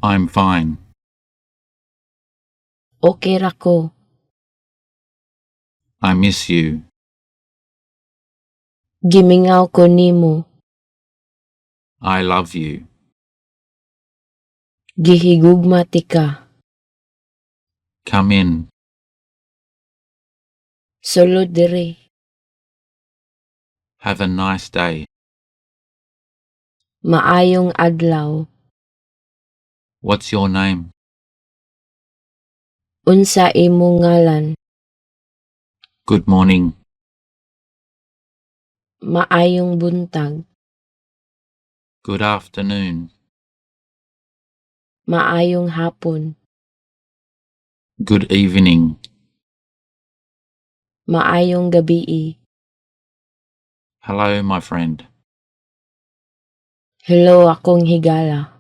I'm fine. Okay ra ko. I miss you. Gimingaw ko nimo. I love you. Gihigugma ti ka. Come in. Sulod diri. Have a nice day. Maayong adlaw. What's your name? Unsa imong ngalan? Good morning. Maayong buntag. Good afternoon. Maayong hapon. Good evening. Maayong gabii. Hello, my friend. Hello akong higala.